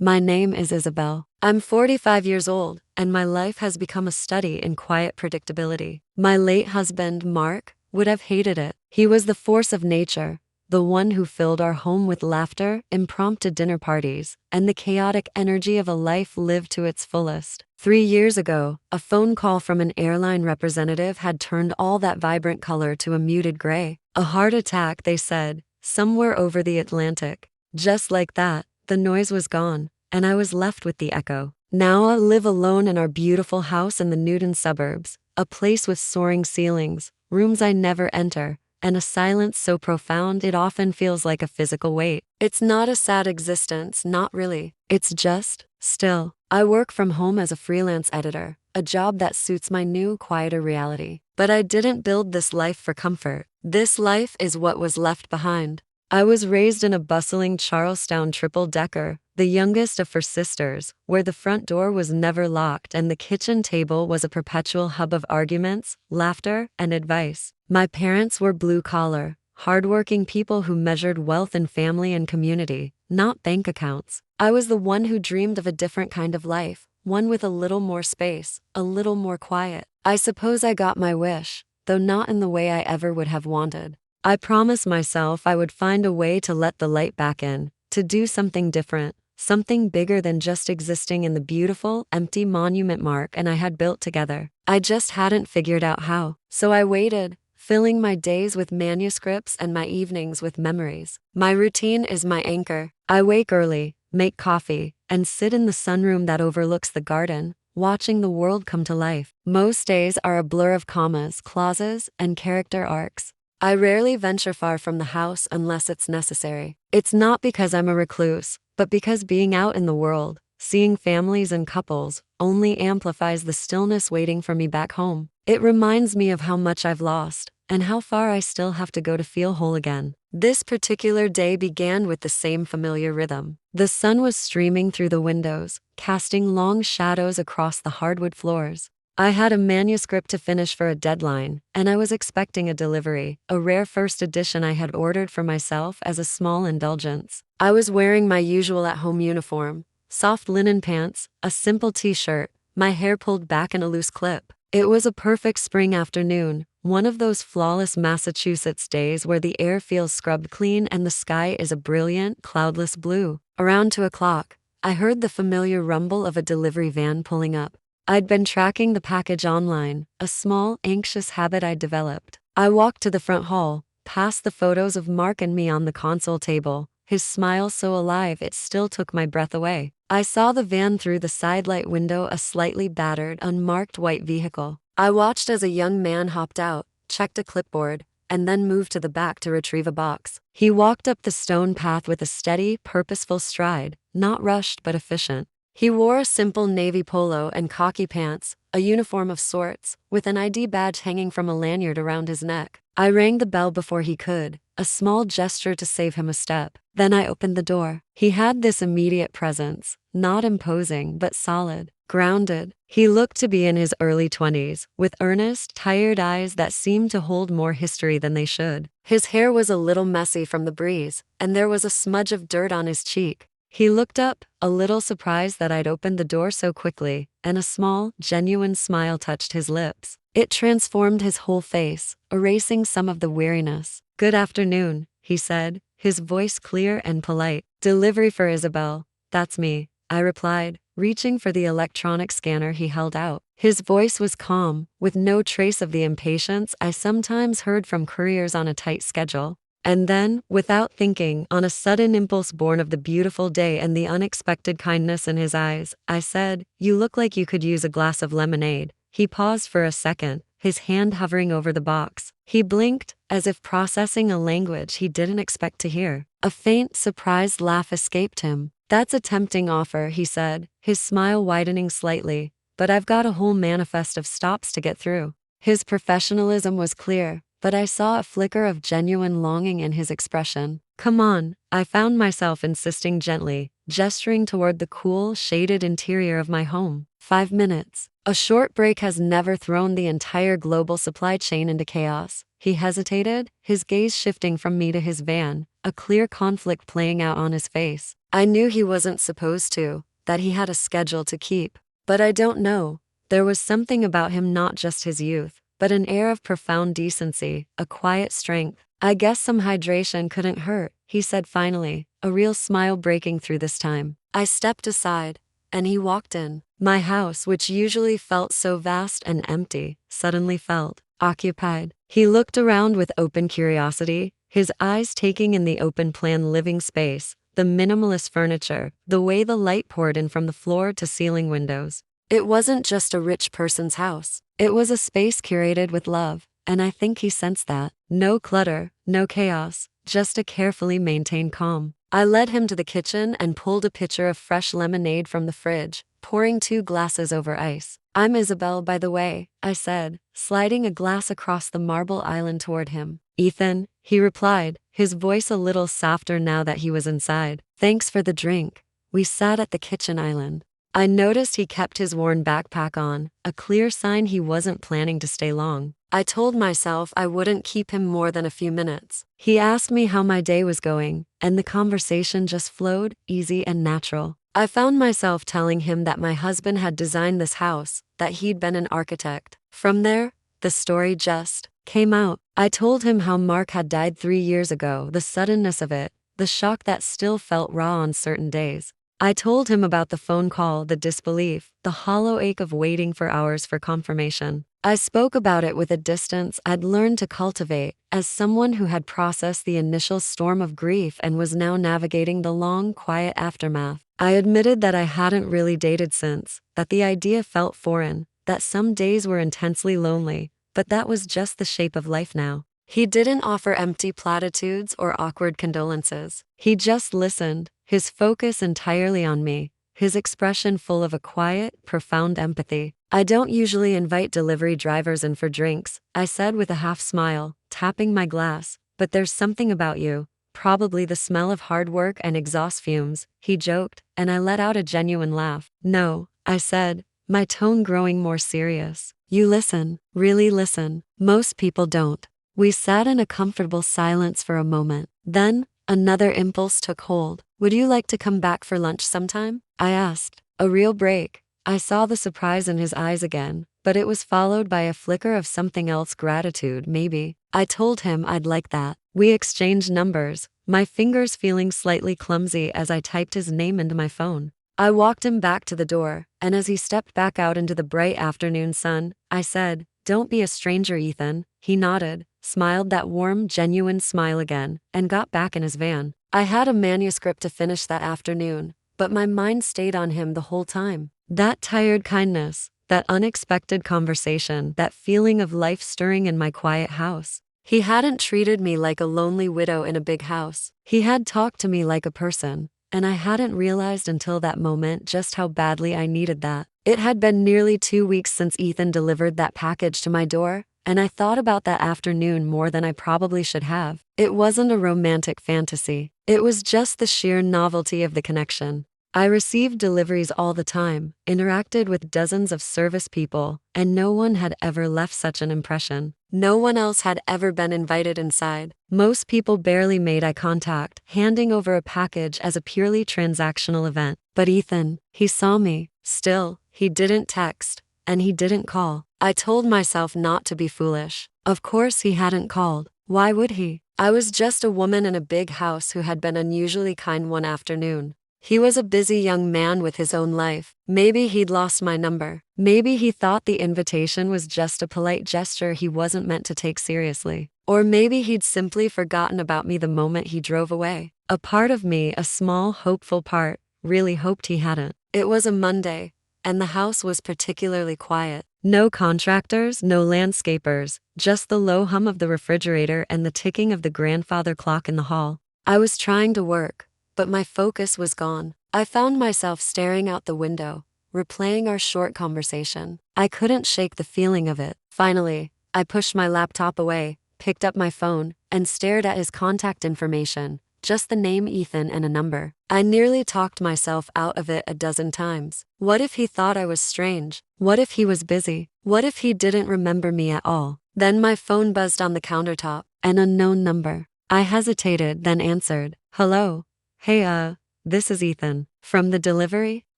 My name is Isabel. I'm 45 years old, and my life has become a study in quiet predictability. My late husband, Mark, would have hated it. He was the force of nature, the one who filled our home with laughter, impromptu dinner parties, and the chaotic energy of a life lived to its fullest. 3 years ago, a phone call from an airline representative had turned all that vibrant color to a muted gray. A heart attack, they said, somewhere over the Atlantic. Just like that, the noise was gone, and I was left with the echo. Now I live alone in our beautiful house in the Newton suburbs, a place with soaring ceilings, rooms I never enter, and a silence so profound it often feels like a physical weight. It's not a sad existence, not really. It's just still. I work from home as a freelance editor, a job that suits my new, quieter reality. But I didn't build this life for comfort. This life is what was left behind. I was raised in a bustling Charlestown triple-decker, the youngest of 4 sisters, where the front door was never locked and the kitchen table was a perpetual hub of arguments, laughter, and advice. My parents were blue-collar, hardworking people who measured wealth in family and community, not bank accounts. I was the one who dreamed of a different kind of life, one with a little more space, a little more quiet. I suppose I got my wish, though not in the way I ever would have wanted. I promised myself I would find a way to let the light back in, to do something different, something bigger than just existing in the beautiful, empty monument Mark and I had built together. I just hadn't figured out how. So I waited, filling my days with manuscripts and my evenings with memories. My routine is my anchor. I wake early, make coffee, and sit in the sunroom that overlooks the garden, watching the world come to life. Most days are a blur of commas, clauses, and character arcs. I rarely venture far from the house unless it's necessary. It's not because I'm a recluse, but because being out in the world, seeing families and couples, only amplifies the stillness waiting for me back home. It reminds me of how much I've lost, and how far I still have to go to feel whole again. This particular day began with the same familiar rhythm. The sun was streaming through the windows, casting long shadows across the hardwood floors. I had a manuscript to finish for a deadline, and I was expecting a delivery, a rare first edition I had ordered for myself as a small indulgence. I was wearing my usual at-home uniform, soft linen pants, a simple t-shirt, my hair pulled back in a loose clip. It was a perfect spring afternoon, one of those flawless Massachusetts days where the air feels scrubbed clean and the sky is a brilliant, cloudless blue. Around 2 o'clock, I heard the familiar rumble of a delivery van pulling up. I'd been tracking the package online, a small, anxious habit I'd developed. I walked to the front hall, past the photos of Mark and me on the console table, his smile so alive it still took my breath away. I saw the van through the sidelight window, a slightly battered, unmarked white vehicle. I watched as a young man hopped out, checked a clipboard, and then moved to the back to retrieve a box. He walked up the stone path with a steady, purposeful stride, not rushed but efficient. He wore a simple navy polo and khaki pants, a uniform of sorts, with an ID badge hanging from a lanyard around his neck. I rang the bell before he could, a small gesture to save him a step. Then I opened the door. He had this immediate presence, not imposing but solid, grounded. He looked to be in his early 20s, with earnest, tired eyes that seemed to hold more history than they should. His hair was a little messy from the breeze, and there was a smudge of dirt on his cheek. He looked up, a little surprised that I'd opened the door so quickly, and a small, genuine smile touched his lips. It transformed his whole face, erasing some of the weariness. "Good afternoon," he said, his voice clear and polite. "Delivery for Isabel." "That's me," I replied, reaching for the electronic scanner he held out. His voice was calm, with no trace of the impatience I sometimes heard from couriers on a tight schedule. And then, without thinking, on a sudden impulse born of the beautiful day and the unexpected kindness in his eyes, I said, "You look like you could use a glass of lemonade." He paused for a second, his hand hovering over the box. He blinked, as if processing a language he didn't expect to hear. A faint, surprised laugh escaped him. "That's a tempting offer," he said, his smile widening slightly, "but I've got a whole manifest of stops to get through." His professionalism was clear, but I saw a flicker of genuine longing in his expression. "Come on," I found myself insisting gently, gesturing toward the cool, shaded interior of my home. 5 minutes. A short break has never thrown the entire global supply chain into chaos. He hesitated, his gaze shifting from me to his van, a clear conflict playing out on his face. I knew he wasn't supposed to, that he had a schedule to keep. But I don't know. There was something about him, not just his youth, but an air of profound decency, a quiet strength. I guess some hydration couldn't hurt, he said finally, a real smile breaking through this time. I stepped aside, and he walked in. My house, which usually felt so vast and empty, suddenly felt occupied. He looked around with open curiosity, his eyes taking in the open-plan living space, the minimalist furniture, the way the light poured in from the floor to ceiling windows. It wasn't just a rich person's house. It was a space curated with love, and I think he sensed that. No clutter, no chaos, just a carefully maintained calm. I led him to the kitchen and pulled a pitcher of fresh lemonade from the fridge, pouring 2 glasses over ice. "I'm Isabel, by the way," I said, sliding a glass across the marble island toward him. "Ethan," he replied, his voice a little softer now that he was inside. "Thanks for the drink." We sat at the kitchen island. I noticed he kept his worn backpack on, a clear sign he wasn't planning to stay long. I told myself I wouldn't keep him more than a few minutes. He asked me how my day was going, and the conversation just flowed, easy and natural. I found myself telling him that my husband had designed this house, that he'd been an architect. From there, the story just came out. I told him how Mark had died 3 years ago, the suddenness of it, the shock that still felt raw on certain days. I told him about the phone call, the disbelief, the hollow ache of waiting for hours for confirmation. I spoke about it with a distance I'd learned to cultivate, as someone who had processed the initial storm of grief and was now navigating the long, quiet aftermath. I admitted that I hadn't really dated since, that the idea felt foreign, that some days were intensely lonely, but that was just the shape of life now. He didn't offer empty platitudes or awkward condolences. He just listened, his focus entirely on me, his expression full of a quiet, profound empathy. "I don't usually invite delivery drivers in for drinks," I said with a half smile, tapping my glass, "but there's something about you, probably the smell of hard work and exhaust fumes," he joked, and I let out a genuine laugh. "No," I said, my tone growing more serious. "You listen, really listen. Most people don't." We sat in a comfortable silence for a moment. Then, another impulse took hold. "Would you like to come back for lunch sometime?" I asked. A real break. I saw the surprise in his eyes again, but it was followed by a flicker of something else, gratitude, maybe. I told him I'd like that. We exchanged numbers, my fingers feeling slightly clumsy as I typed his name into my phone. I walked him back to the door, and as he stepped back out into the bright afternoon sun, I said, "Don't be a stranger, Ethan." He nodded, smiled that warm, genuine smile again, and got back in his van. I had a manuscript to finish that afternoon, but my mind stayed on him the whole time. That tired kindness, that unexpected conversation, that feeling of life stirring in my quiet house. He hadn't treated me like a lonely widow in a big house. He had talked to me like a person, and I hadn't realized until that moment just how badly I needed that. It had been nearly 2 weeks since Ethan delivered that package to my door, and I thought about that afternoon more than I probably should have. It wasn't a romantic fantasy. It was just the sheer novelty of the connection. I received deliveries all the time, interacted with dozens of service people, and no one had ever left such an impression. No one else had ever been invited inside. Most people barely made eye contact, handing over a package as a purely transactional event. But Ethan, he saw me. Still, he didn't text, and he didn't call. I told myself not to be foolish. Of course he hadn't called. Why would he? I was just a woman in a big house who had been unusually kind one afternoon. He was a busy young man with his own life. Maybe he'd lost my number. Maybe he thought the invitation was just a polite gesture he wasn't meant to take seriously. Or maybe he'd simply forgotten about me the moment he drove away. A part of me, a small, hopeful part, really hoped he hadn't. It was a Monday, and the house was particularly quiet. No contractors, no landscapers, just the low hum of the refrigerator and the ticking of the grandfather clock in the hall. I was trying to work, but my focus was gone. I found myself staring out the window, replaying our short conversation. I couldn't shake the feeling of it. Finally, I pushed my laptop away, picked up my phone, and stared at his contact information, just the name Ethan and a number. I nearly talked myself out of it a dozen times. What if he thought I was strange? What if he was busy? What if he didn't remember me at all? Then my phone buzzed on the countertop. An unknown number. I hesitated, then answered, "Hello. Hey, this is Ethan. From the delivery?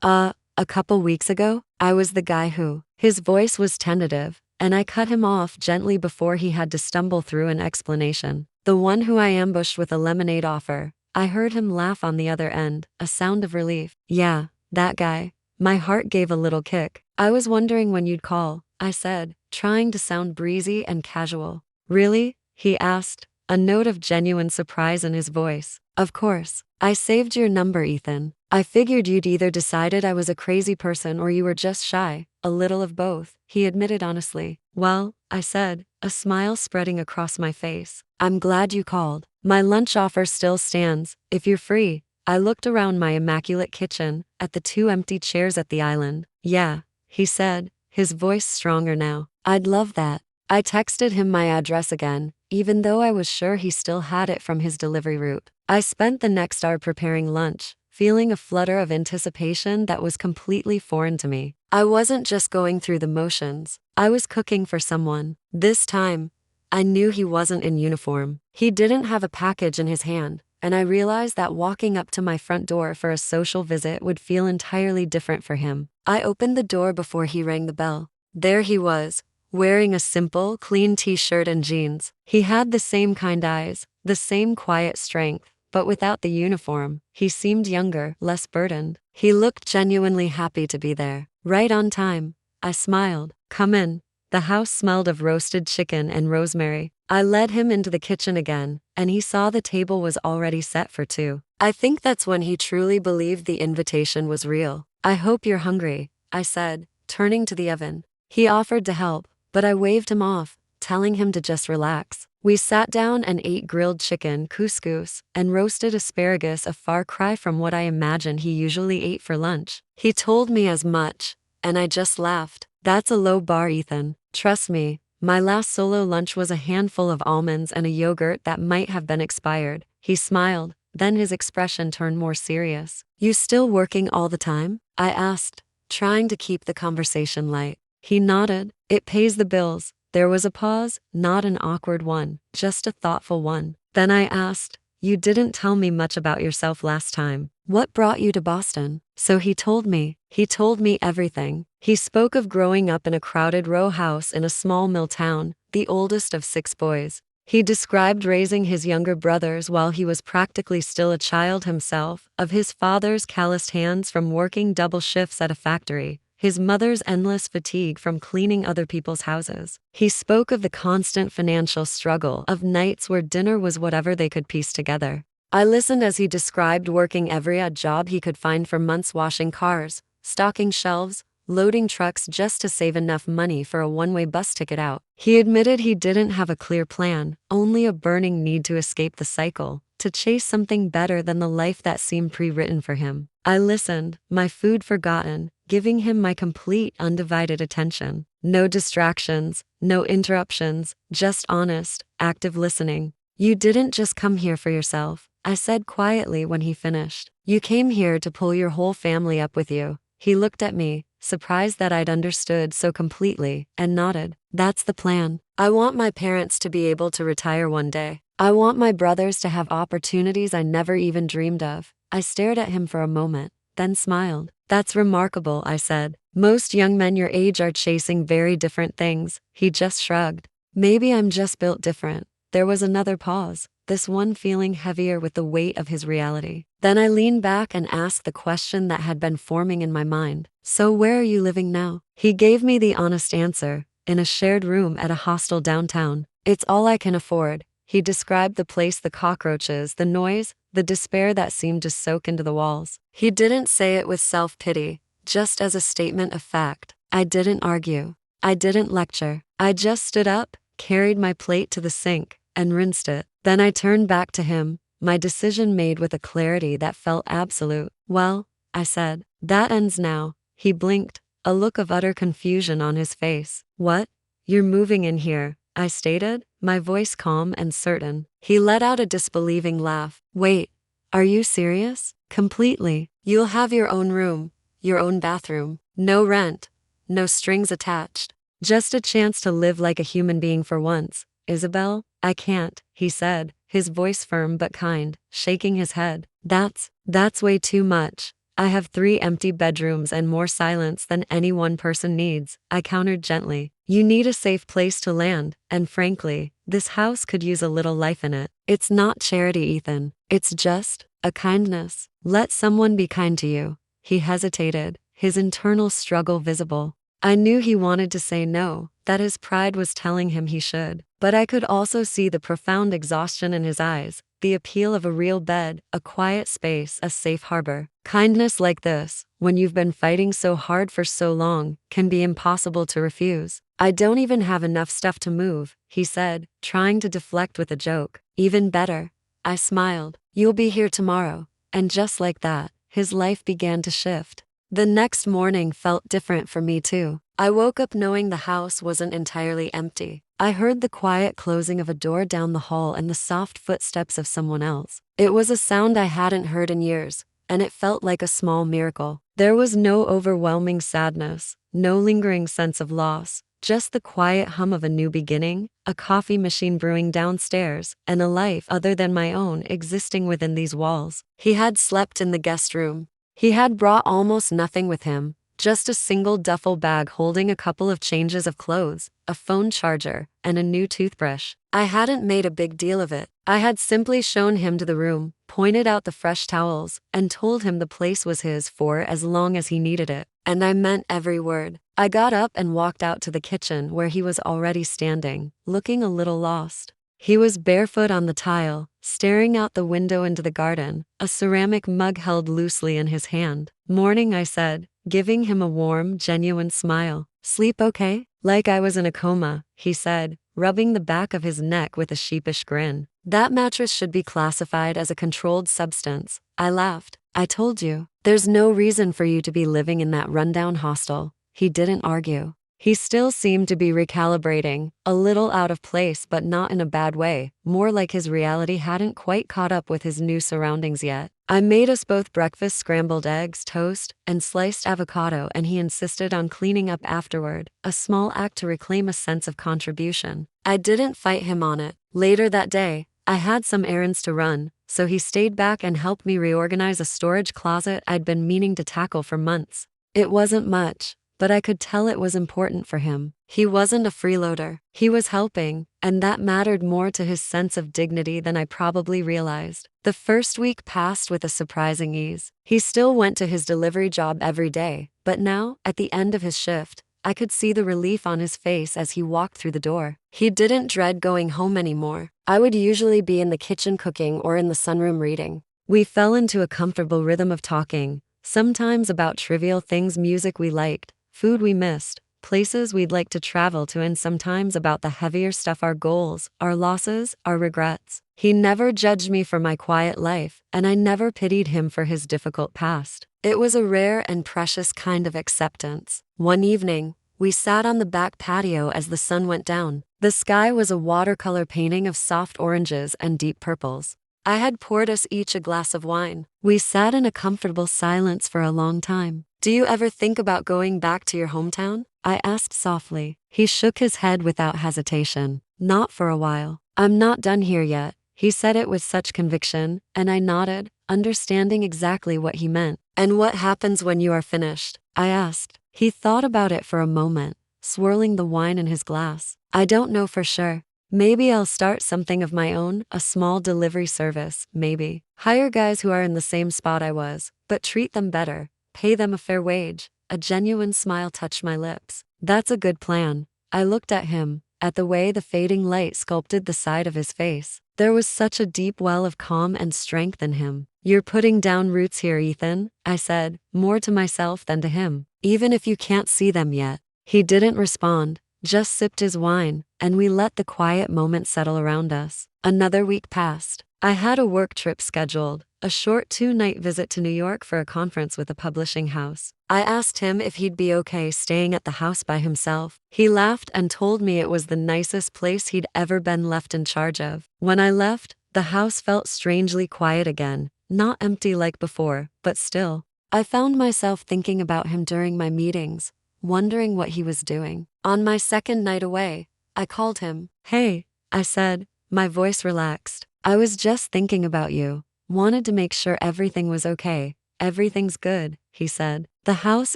A couple weeks ago, I was the guy who." His voice was tentative, and I cut him off gently before he had to stumble through an explanation. "The one who I ambushed with a lemonade offer." I heard him laugh on the other end, a sound of relief. "Yeah, that guy." My heart gave a little kick. "I was wondering when you'd call," I said, trying to sound breezy and casual. "Really?" he asked, a note of genuine surprise in his voice. "Of course. I saved your number, Ethan. I figured you'd either decided I was a crazy person or you were just shy, a little of both," he admitted honestly. "Well," I said, a smile spreading across my face, "I'm glad you called. My lunch offer still stands, if you're free." I looked around my immaculate kitchen, at the 2 empty chairs at the island. "Yeah," he said, his voice stronger now. "I'd love that." I texted him my address again, even though I was sure he still had it from his delivery route. I spent the next hour preparing lunch, feeling a flutter of anticipation that was completely foreign to me. I wasn't just going through the motions, I was cooking for someone. This time, I knew he wasn't in uniform. He didn't have a package in his hand, and I realized that walking up to my front door for a social visit would feel entirely different for him. I opened the door before he rang the bell. There he was, wearing a simple, clean t-shirt and jeans. He had the same kind eyes, the same quiet strength, but without the uniform, he seemed younger, less burdened. He looked genuinely happy to be there. "Right on time." I smiled. "Come in." The house smelled of roasted chicken and rosemary. I led him into the kitchen again, and he saw the table was already set for two. I think that's when he truly believed the invitation was real. "I hope you're hungry," I said, turning to the oven. He offered to help, but I waved him off, telling him to just relax. We sat down and ate grilled chicken, couscous, and roasted asparagus, a far cry from what I imagined he usually ate for lunch. He told me as much, and I just laughed. "That's a low bar, Ethan. Trust me, my last solo lunch was a handful of almonds and a yogurt that might have been expired." He smiled, then his expression turned more serious. "You still working all the time?" I asked, trying to keep the conversation light. He nodded. "It pays the bills." There was a pause, not an awkward one, just a thoughtful one. Then I asked, "You didn't tell me much about yourself last time. What brought you to Boston?" So he told me. He told me everything. He spoke of growing up in a crowded row house in a small mill town, the oldest of 6 boys. He described raising his younger brothers while he was practically still a child himself, of his father's calloused hands from working double shifts at a factory, his mother's endless fatigue from cleaning other people's houses. He spoke of the constant financial struggle, of nights where dinner was whatever they could piece together. I listened as he described working every odd job he could find for months, washing cars, stocking shelves, loading trucks just to save enough money for a one-way bus ticket out. He admitted he didn't have a clear plan, only a burning need to escape the cycle, to chase something better than the life that seemed pre-written for him. I listened, my food forgotten, giving him my complete, undivided attention. No distractions, no interruptions, just honest, active listening. "You didn't just come here for yourself," I said quietly when he finished. "You came here to pull your whole family up with you." He looked at me, surprised that I'd understood so completely, and nodded. "That's the plan. I want my parents to be able to retire one day. I want my brothers to have opportunities I never even dreamed of." I stared at him for a moment, then smiled. "That's remarkable," I said. "Most young men your age are chasing very different things." He just shrugged. "Maybe I'm just built different." There was another pause, this one feeling heavier with the weight of his reality. Then I leaned back and asked the question that had been forming in my mind. "So where are you living now?" He gave me the honest answer, in a shared room at a hostel downtown. "It's all I can afford." He described the place, the cockroaches, the noise, the despair that seemed to soak into the walls. He didn't say it with self-pity, just as a statement of fact. I didn't argue. I didn't lecture. I just stood up, carried my plate to the sink, and rinsed it. Then I turned back to him, my decision made with a clarity that felt absolute. "Well," I said, "that ends now." He blinked, a look of utter confusion on his face. "What? You're moving in here?" I stated, my voice calm and certain. He let out a disbelieving laugh. "Wait, are you serious?" "Completely. You'll have your own room, your own bathroom, no rent, no strings attached. Just a chance to live like a human being for once." "Isabel, I can't," he said, his voice firm but kind, shaking his head. That's way too much. I have 3 empty bedrooms and more silence than any one person needs, I countered gently. You need a safe place to land, and frankly, this house could use a little life in it. It's not charity, Ethan. It's just a kindness. Let someone be kind to you. He hesitated, his internal struggle visible. I knew he wanted to say no, that his pride was telling him he should. But I could also see the profound exhaustion in his eyes, the appeal of a real bed, a quiet space, a safe harbor. Kindness like this, when you've been fighting so hard for so long, can be impossible to refuse. I don't even have enough stuff to move, he said, trying to deflect with a joke. Even better. I smiled. You'll be here tomorrow. And just like that, his life began to shift. The next morning felt different for me too. I woke up knowing the house wasn't entirely empty. I heard the quiet closing of a door down the hall and the soft footsteps of someone else. It was a sound I hadn't heard in years, and it felt like a small miracle. There was no overwhelming sadness, no lingering sense of loss, just the quiet hum of a new beginning, a coffee machine brewing downstairs, and a life other than my own existing within these walls. He had slept in the guest room. He had brought almost nothing with him, just a single duffel bag holding a couple of changes of clothes, a phone charger, and a new toothbrush. I hadn't made a big deal of it. I had simply shown him to the room, pointed out the fresh towels, and told him the place was his for as long as he needed it. And I meant every word. I got up and walked out to the kitchen where he was already standing, looking a little lost. He was barefoot on the tile, staring out the window into the garden, a ceramic mug held loosely in his hand. Morning, I said, giving him a warm, genuine smile. Sleep okay? Like I was in a coma, he said, rubbing the back of his neck with a sheepish grin. That mattress should be classified as a controlled substance. I laughed. I told you. There's no reason for you to be living in that rundown hostel. He didn't argue. He still seemed to be recalibrating, a little out of place but not in a bad way, more like his reality hadn't quite caught up with his new surroundings yet. I made us both breakfast, scrambled eggs, toast, and sliced avocado, and he insisted on cleaning up afterward, a small act to reclaim a sense of contribution. I didn't fight him on it. Later that day, I had some errands to run, so he stayed back and helped me reorganize a storage closet I'd been meaning to tackle for months. It wasn't much, but I could tell it was important for him. He wasn't a freeloader. He was helping, and that mattered more to his sense of dignity than I probably realized. The first week passed with a surprising ease. He still went to his delivery job every day, but now, at the end of his shift, I could see the relief on his face as he walked through the door. He didn't dread going home anymore. I would usually be in the kitchen cooking or in the sunroom reading. We fell into a comfortable rhythm of talking, sometimes about trivial things, music we liked, food we missed, places we'd like to travel to, and sometimes about the heavier stuff, our goals, our losses, our regrets. He never judged me for my quiet life, and I never pitied him for his difficult past. It was a rare and precious kind of acceptance. One evening, we sat on the back patio as the sun went down. The sky was a watercolor painting of soft oranges and deep purples. I had poured us each a glass of wine. We sat in a comfortable silence for a long time. Do you ever think about going back to your hometown? I asked softly. He shook his head without hesitation. Not for a while. I'm not done here yet. He said it with such conviction, and I nodded, understanding exactly what he meant. And what happens when you are finished? I asked. He thought about it for a moment, swirling the wine in his glass. I don't know for sure. Maybe I'll start something of my own, a small delivery service, maybe. Hire guys who are in the same spot I was, but treat them better. Pay them a fair wage. A genuine smile touched my lips. That's a good plan. I looked at him, at the way the fading light sculpted the side of his face. There was such a deep well of calm and strength in him. You're putting down roots here, Ethan, I said, more to myself than to him. Even if you can't see them yet. He didn't respond, just sipped his wine, and we let the quiet moment settle around us. Another week passed. I had a work trip scheduled, a short 2-night visit to New York for a conference with a publishing house. I asked him if he'd be okay staying at the house by himself. He laughed and told me it was the nicest place he'd ever been left in charge of. When I left, the house felt strangely quiet again, not empty like before, but still. I found myself thinking about him during my meetings, wondering what he was doing. On my second night away, I called him. Hey, I said, my voice relaxed. I was just thinking about you. Wanted to make sure everything was okay. Everything's good, he said. The house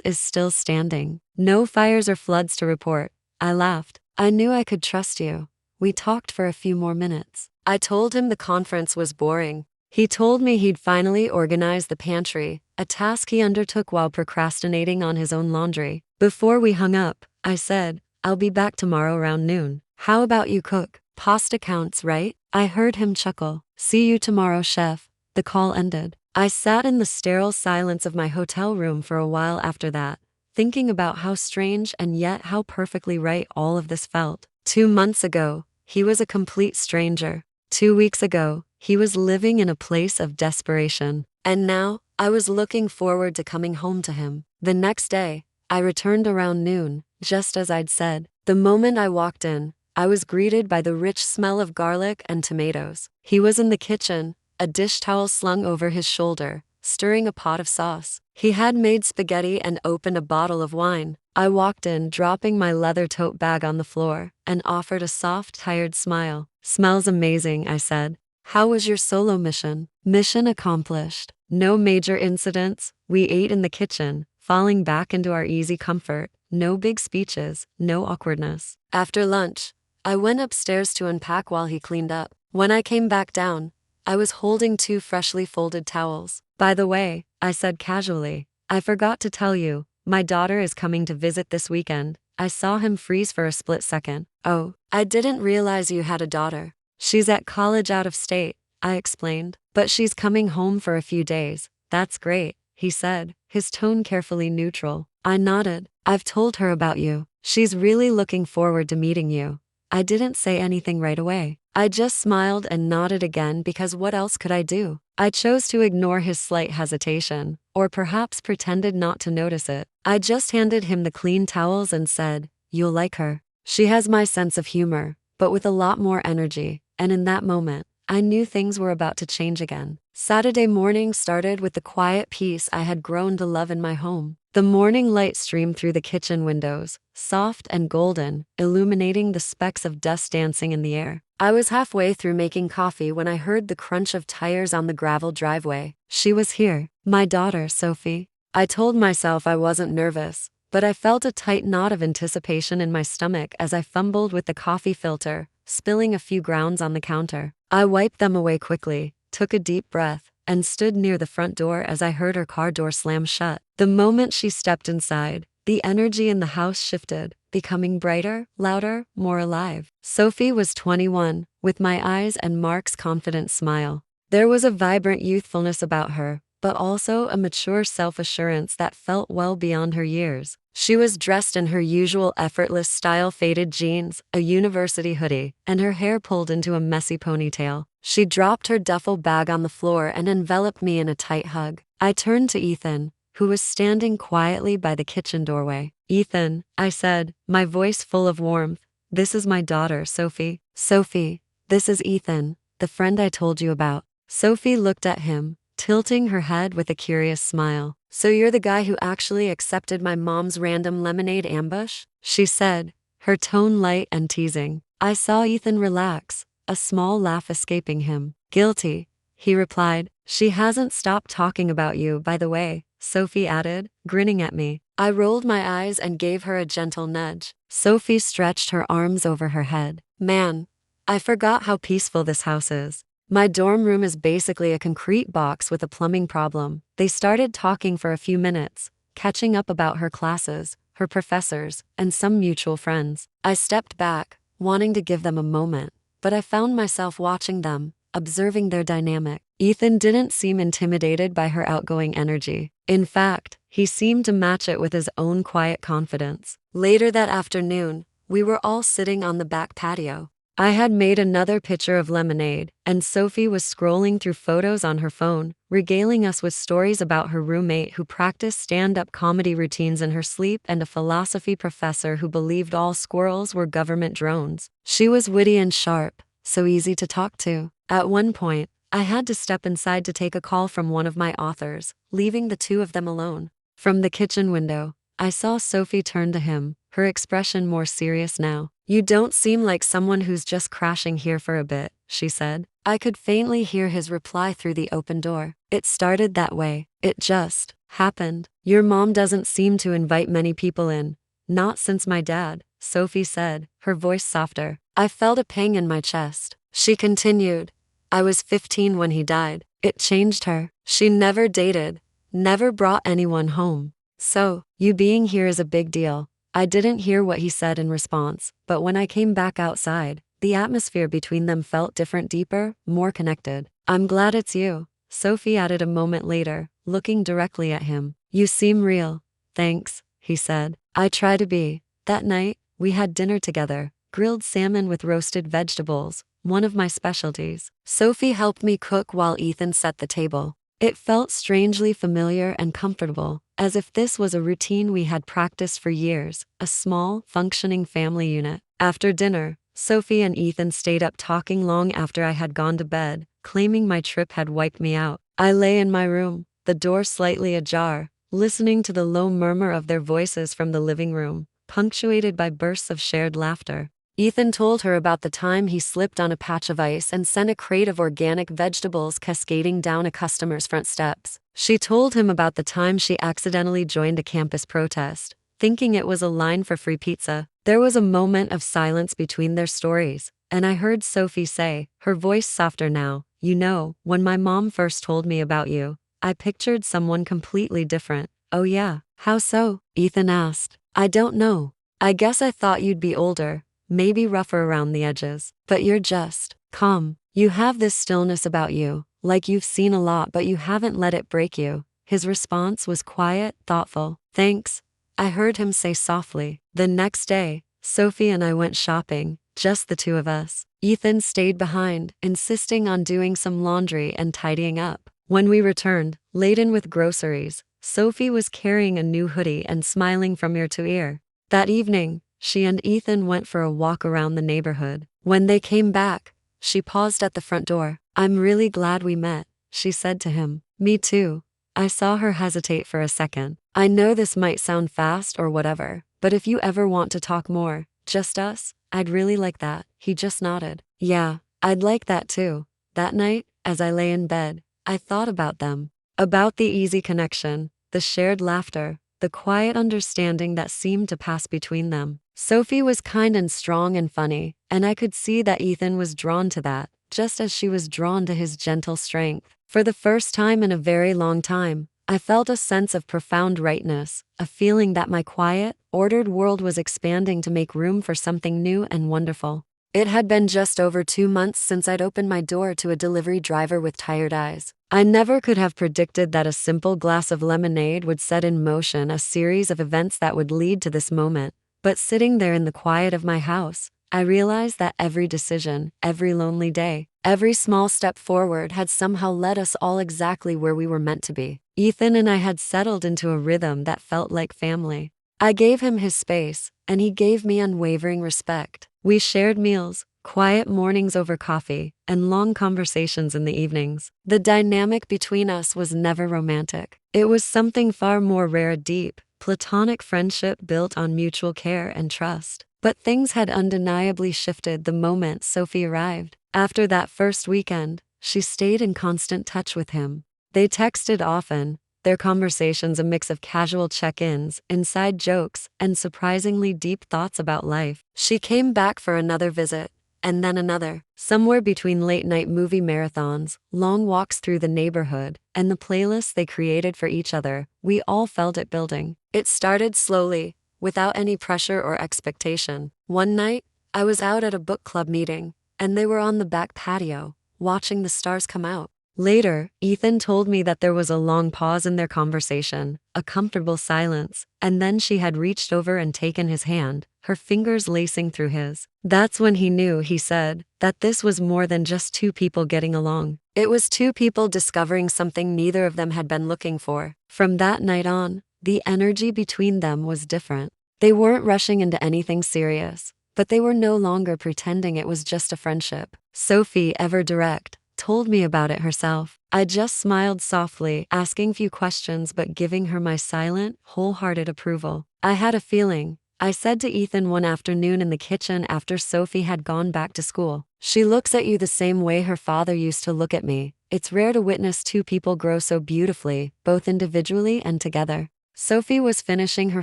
is still standing. No fires or floods to report. I laughed. I knew I could trust you. We talked for a few more minutes. I told him the conference was boring. He told me he'd finally organize the pantry, a task he undertook while procrastinating on his own laundry. Before we hung up, I said, I'll be back tomorrow around noon. How about you cook? Pasta counts, right? I heard him chuckle. See you tomorrow, chef. The call ended. I sat in the sterile silence of my hotel room for a while after that, thinking about how strange and yet how perfectly right all of this felt. 2 months ago, he was a complete stranger. 2 weeks ago, he was living in a place of desperation. And now, I was looking forward to coming home to him. The next day, I returned around noon, just as I'd said. The moment I walked in, I was greeted by the rich smell of garlic and tomatoes. He was in the kitchen, a dish towel slung over his shoulder, stirring a pot of sauce. He had made spaghetti and opened a bottle of wine. I walked in, dropping my leather tote bag on the floor, and offered a soft, tired smile. Smells amazing, I said. How was your solo mission? Mission accomplished. No major incidents. We ate in the kitchen, falling back into our easy comfort. No big speeches, no awkwardness. After lunch, I went upstairs to unpack while he cleaned up. When I came back down, I was holding 2 freshly folded towels. By the way, I said casually, I forgot to tell you, my daughter is coming to visit this weekend. I saw him freeze for a split second. Oh, I didn't realize you had a daughter. She's at college out of state, I explained. But she's coming home for a few days. That's great, he said, his tone carefully neutral. I nodded. I've told her about you. She's really looking forward to meeting you. I didn't say anything right away. I just smiled and nodded again because what else could I do? I chose to ignore his slight hesitation, or perhaps pretended not to notice it. I just handed him the clean towels and said, You'll like her. She has my sense of humor, but with a lot more energy, and in that moment, I knew things were about to change again. Saturday morning started with the quiet peace I had grown to love in my home. The morning light streamed through the kitchen windows, soft and golden, illuminating the specks of dust dancing in the air. I was halfway through making coffee when I heard the crunch of tires on the gravel driveway. She was here, my daughter, Sophie. I told myself I wasn't nervous, but I felt a tight knot of anticipation in my stomach as I fumbled with the coffee filter, spilling a few grounds on the counter. I wiped them away quickly, took a deep breath, and stood near the front door as I heard her car door slam shut. The moment she stepped inside, the energy in the house shifted, becoming brighter, louder, more alive. Sophie was 21, with my eyes and Mark's confident smile. There was a vibrant youthfulness about her, but also a mature self-assurance that felt well beyond her years. She was dressed in her usual effortless style, faded jeans, a university hoodie, and her hair pulled into a messy ponytail. She dropped her duffel bag on the floor and enveloped me in a tight hug. I turned to Ethan, who was standing quietly by the kitchen doorway. Ethan, I said, my voice full of warmth, this is my daughter, Sophie. Sophie, this is Ethan, the friend I told you about. Sophie looked at him, tilting her head with a curious smile. So you're the guy who actually accepted my mom's random lemonade ambush? She said, her tone light and teasing. I saw Ethan relax, a small laugh escaping him. Guilty, he replied. She hasn't stopped talking about you, by the way, Sophie added, grinning at me. I rolled my eyes and gave her a gentle nudge. Sophie stretched her arms over her head. Man, I forgot how peaceful this house is. My dorm room is basically a concrete box with a plumbing problem. They started talking for a few minutes, catching up about her classes, her professors, and some mutual friends. I stepped back, wanting to give them a moment, but I found myself watching them, observing their dynamic. Ethan didn't seem intimidated by her outgoing energy. In fact, he seemed to match it with his own quiet confidence. Later that afternoon, we were all sitting on the back patio. I had made another pitcher of lemonade, and Sophie was scrolling through photos on her phone, regaling us with stories about her roommate who practiced stand-up comedy routines in her sleep and a philosophy professor who believed all squirrels were government drones. She was witty and sharp, so easy to talk to. At one point, I had to step inside to take a call from one of my authors, leaving the two of them alone. From the kitchen window, I saw Sophie turn to him, her expression more serious now. You don't seem like someone who's just crashing here for a bit, she said. I could faintly hear his reply through the open door. It started that way. It just happened. Your mom doesn't seem to invite many people in. Not since my dad, Sophie said, her voice softer. I felt a pang in my chest. She continued. I was 15 when he died. It changed her. She never dated, never brought anyone home. So, you being here is a big deal. I didn't hear what he said in response, but when I came back outside, the atmosphere between them felt different, deeper, more connected. I'm glad it's you, Sophie added a moment later, looking directly at him. You seem real. Thanks, he said. I try to be. That night, we had dinner together, grilled salmon with roasted vegetables, one of my specialties. Sophie helped me cook while Ethan set the table. It felt strangely familiar and comfortable, as if this was a routine we had practiced for years, a small, functioning family unit. After dinner, Sophie and Ethan stayed up talking long after I had gone to bed, claiming my trip had wiped me out. I lay in my room, the door slightly ajar, listening to the low murmur of their voices from the living room, punctuated by bursts of shared laughter. Ethan told her about the time he slipped on a patch of ice and sent a crate of organic vegetables cascading down a customer's front steps. She told him about the time she accidentally joined a campus protest, thinking it was a line for free pizza. There was a moment of silence between their stories, and I heard Sophie say, her voice softer now, you know, when my mom first told me about you, I pictured someone completely different. Oh yeah, how so? Ethan asked. I don't know. I guess I thought you'd be older, maybe rougher around the edges, but you're just calm. You have this stillness about you, like you've seen a lot but you haven't let it break you. His response was quiet, thoughtful. Thanks, I heard him say softly. The next day, Sophie and I went shopping, just the two of us. Ethan stayed behind, insisting on doing some laundry and tidying up. When we returned, laden with groceries, Sophie was carrying a new hoodie and smiling from ear to ear. That evening, she and Ethan went for a walk around the neighborhood. When they came back, she paused at the front door. I'm really glad we met, she said to him. Me too. I saw her hesitate for a second. I know this might sound fast or whatever, but if you ever want to talk more, just us, I'd really like that. He just nodded. Yeah, I'd like that too. That night, as I lay in bed, I thought about them. About the easy connection, the shared laughter, the quiet understanding that seemed to pass between them. Sophie was kind and strong and funny, and I could see that Ethan was drawn to that, just as she was drawn to his gentle strength. For the first time in a very long time, I felt a sense of profound rightness, a feeling that my quiet, ordered world was expanding to make room for something new and wonderful. It had been just over 2 months since I'd opened my door to a delivery driver with tired eyes. I never could have predicted that a simple glass of lemonade would set in motion a series of events that would lead to this moment. But sitting there in the quiet of my house, I realized that every decision, every lonely day, every small step forward had somehow led us all exactly where we were meant to be. Ethan and I had settled into a rhythm that felt like family. I gave him his space, and he gave me unwavering respect. We shared meals, quiet mornings over coffee, and long conversations in the evenings. The dynamic between us was never romantic. It was something far more rare, deep, platonic friendship built on mutual care and trust. But things had undeniably shifted the moment Sophie arrived. After that first weekend, she stayed in constant touch with him. They texted often, their conversations a mix of casual check-ins, inside jokes, and surprisingly deep thoughts about life. She came back for another visit, and then another. Somewhere between late-night movie marathons, long walks through the neighborhood, and the playlists they created for each other, we all felt it building. It started slowly, without any pressure or expectation. One night, I was out at a book club meeting, and they were on the back patio, watching the stars come out. Later, Ethan told me that there was a long pause in their conversation, a comfortable silence, and then she had reached over and taken his hand, her fingers lacing through his. That's when he knew, he said, that this was more than just two people getting along. It was two people discovering something neither of them had been looking for. From that night on, the energy between them was different. They weren't rushing into anything serious, but they were no longer pretending it was just a friendship. Sophie, ever direct, told me about it herself. I just smiled softly, asking few questions but giving her my silent, wholehearted approval. I had a feeling, I said to Ethan one afternoon in the kitchen after Sophie had gone back to school. She looks at you the same way her father used to look at me. It's rare to witness two people grow so beautifully, both individually and together. Sophie was finishing her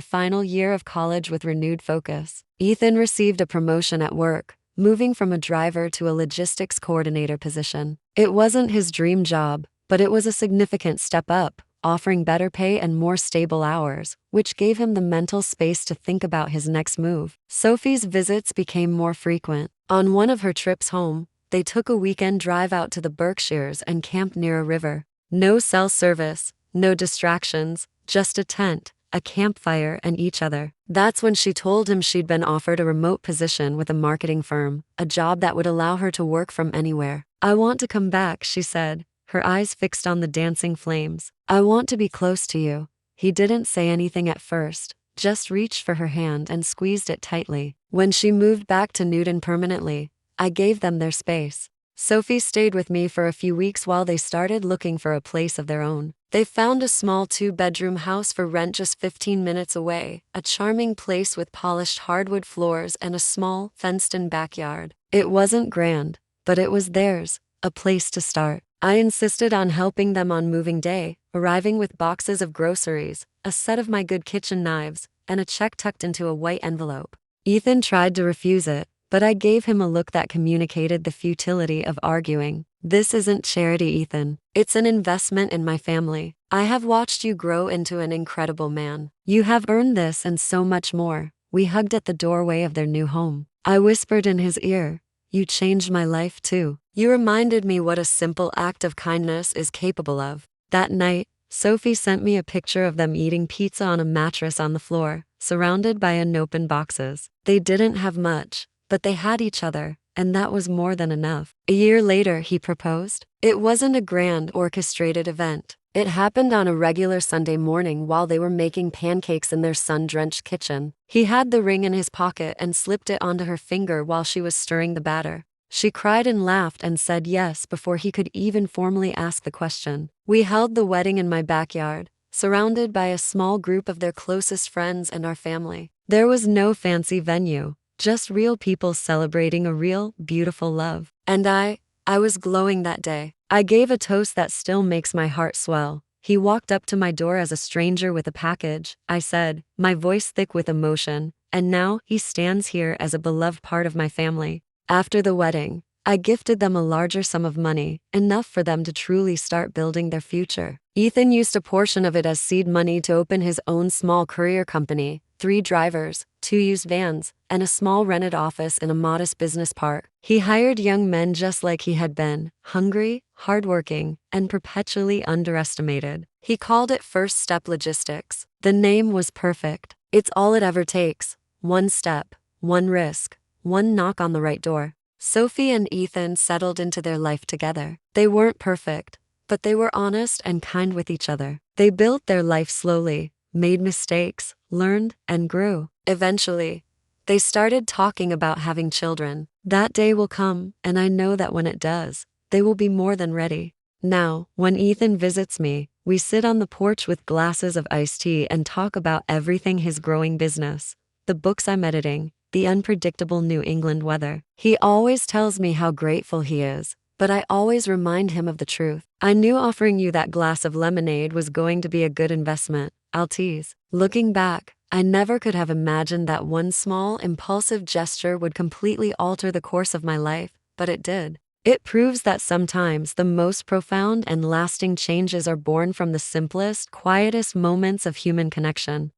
final year of college with renewed focus. Ethan received a promotion at work, moving from a driver to a logistics coordinator position. It wasn't his dream job, but it was a significant step up, offering better pay and more stable hours, which gave him the mental space to think about his next move. Sophie's visits became more frequent. On one of her trips home, they took a weekend drive out to the Berkshires and camped near a river. No cell service, no distractions, just a tent, a campfire, and each other. That's when she told him she'd been offered a remote position with a marketing firm, a job that would allow her to work from anywhere. "I want to come back," she said, her eyes fixed on the dancing flames. "I want to be close to you." He didn't say anything at first, just reached for her hand and squeezed it tightly. When she moved back to Newton permanently, I gave them their space. Sophie stayed with me for a few weeks while they started looking for a place of their own. They found a small 2-bedroom house for rent just 15 minutes away, a charming place with polished hardwood floors and a small, fenced-in backyard. It wasn't grand, but it was theirs, a place to start. I insisted on helping them on moving day, arriving with boxes of groceries, a set of my good kitchen knives, and a check tucked into a white envelope. Ethan tried to refuse it, but I gave him a look that communicated the futility of arguing. "This isn't charity, Ethan. It's an investment in my family. I have watched you grow into an incredible man. You have earned this and so much more." We hugged at the doorway of their new home. I whispered in his ear, "You changed my life too. You reminded me what a simple act of kindness is capable of." That night, Sophie sent me a picture of them eating pizza on a mattress on the floor, surrounded by unopened boxes. They didn't have much, but they had each other, and that was more than enough. A year later, he proposed. It wasn't a grand, orchestrated event. It happened on a regular Sunday morning while they were making pancakes in their sun-drenched kitchen. He had the ring in his pocket and slipped it onto her finger while she was stirring the batter. She cried and laughed and said yes before he could even formally ask the question. We held the wedding in my backyard, surrounded by a small group of their closest friends and our family. There was no fancy venue, just real people celebrating a real, beautiful love. And I was glowing that day. I gave a toast that still makes my heart swell. He walked up to my door as a stranger with a package, I said, my voice thick with emotion, and now he stands here as a beloved part of my family. After the wedding, I gifted them a larger sum of money, enough for them to truly start building their future. Ethan used a portion of it as seed money to open his own small courier company, 3 drivers, 2 used vans, and a small rented office in a modest business park. He hired young men just like he had been, hungry, hardworking, and perpetually underestimated. He called it First Step Logistics. The name was perfect. It's all it ever takes. One step, one risk, one knock on the right door. Sophie and Ethan settled into their life together. They weren't perfect, but they were honest and kind with each other. They built their life slowly, made mistakes, learned, and grew. Eventually, they started talking about having children. That day will come, and I know that when it does, they will be more than ready. Now, when Ethan visits me, we sit on the porch with glasses of iced tea and talk about everything: his growing business, the books I'm editing, the unpredictable New England weather. He always tells me how grateful he is, but I always remind him of the truth. "I knew offering you that glass of lemonade was going to be a good investment," I'll tease. Looking back, I never could have imagined that one small, impulsive gesture would completely alter the course of my life, but it did. It proves that sometimes the most profound and lasting changes are born from the simplest, quietest moments of human connection.